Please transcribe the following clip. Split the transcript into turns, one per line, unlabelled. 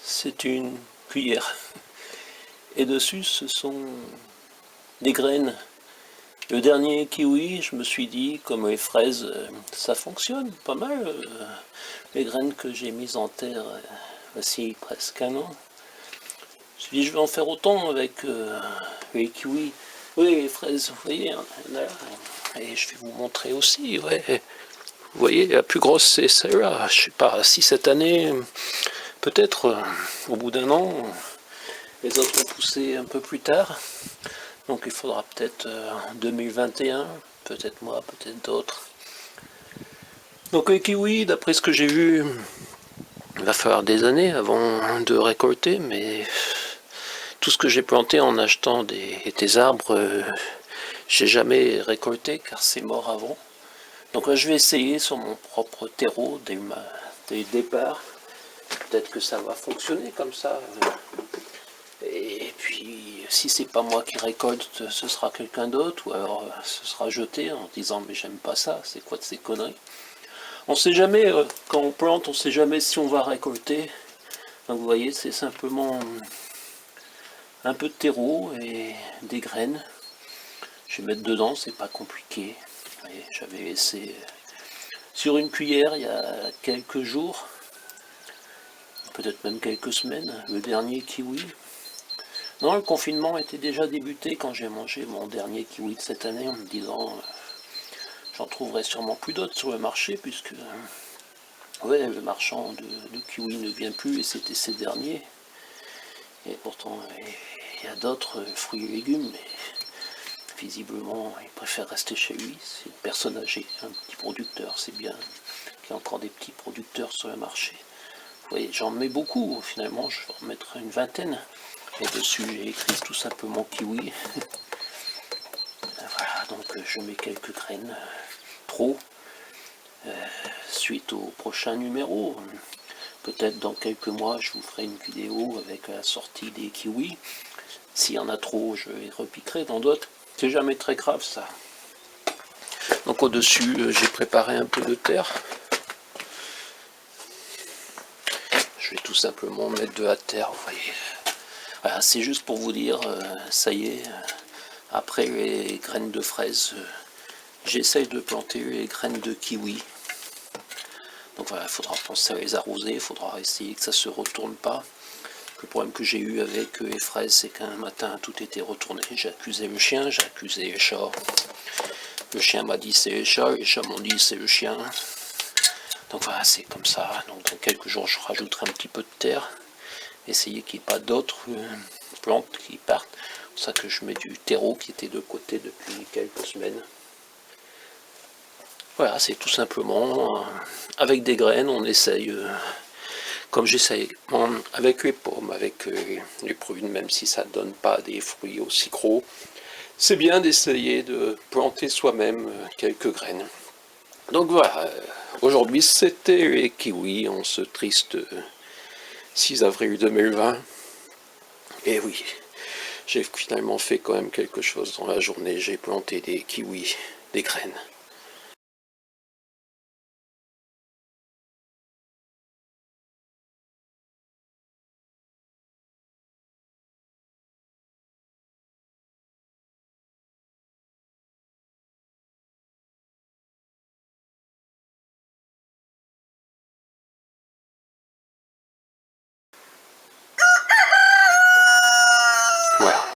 c'est une cuillère. Et dessus, ce sont des graines. Le dernier kiwi, je me suis dit, comme les fraises, ça fonctionne pas mal. Les graines que j'ai mises en terre, voici presque un an. Je me suis dit, je vais en faire autant avec les kiwis. Oui, les fraises, vous voyez, là. Et je vais vous montrer aussi, ouais. Vous voyez, la plus grosse, c'est celle-là. Je sais pas si cette année, peut-être au bout d'un an, les autres ont poussé un peu plus tard. Donc il faudra peut-être 2021, peut-être moi, peut-être d'autres. Donc les kiwis, d'après ce que j'ai vu, il va falloir des années avant de récolter, mais tout ce que j'ai planté en achetant des arbres, j'ai jamais récolté car c'est mort avant. Donc là je vais essayer sur mon propre terreau dès le départ. Peut-être que ça va fonctionner comme ça. Et puis, si c'est pas moi qui récolte, ce sera quelqu'un d'autre, ou alors ce sera jeté en disant mais j'aime pas ça, c'est quoi de ces conneries. On sait jamais, quand on plante, on sait jamais si on va récolter. Donc vous voyez, c'est simplement un peu de terreau et des graines. Je vais mettre dedans, c'est pas compliqué. J'avais laissé sur une cuillère il y a quelques jours, peut-être même quelques semaines, le dernier kiwi. Non, le confinement était déjà débuté quand j'ai mangé mon dernier kiwi de cette année en me disant j'en trouverai sûrement plus d'autres sur le marché puisque ouais, le marchand de kiwi ne vient plus et c'était ses derniers. Et pourtant il y a d'autres fruits et légumes, mais visiblement il préfère rester chez lui. C'est une personne âgée, un petit producteur, c'est bien qu'il y ait encore des petits producteurs sur le marché. Vous voyez, j'en mets beaucoup, finalement je vais en mettre une vingtaine. Et dessus j'ai écrit tout simplement kiwi. Voilà, donc je mets quelques graines trop. Suite au prochain numéro, peut-être dans quelques mois je vous ferai une vidéo avec la sortie des kiwis. S'il y en a trop, je les repiquerai dans d'autres. C'est jamais très grave ça. Donc au-dessus, j'ai préparé un peu de terre. Je vais tout simplement mettre de la terre, vous voyez. Voilà, c'est juste pour vous dire, ça y est, après les graines de fraises, j'essaye de planter les graines de kiwi. Donc voilà, il faudra penser à les arroser, il faudra essayer que ça ne se retourne pas. Le problème que j'ai eu avec les fraises, c'est qu'un matin, tout était retourné. J'ai accusé le chien, j'ai accusé les chats. Le chien m'a dit c'est les chats m'ont dit c'est le chien. Donc voilà, c'est comme ça. Donc dans quelques jours, je rajouterai un petit peu de terre. Essayer qu'il n'y ait pas d'autres plantes qui partent. C'est pour ça que je mets du terreau qui était de côté depuis quelques semaines. Voilà, c'est tout simplement avec des graines, on essaye, comme j'essaye avec les pommes, avec les prunes, même si ça ne donne pas des fruits aussi gros, c'est bien d'essayer de planter soi-même quelques graines. Donc voilà, aujourd'hui c'était les kiwis en ce triste 6 avril 2020. Et oui, j'ai finalement fait quand même quelque chose dans la journée, j'ai planté des kiwis, des graines. Voilà.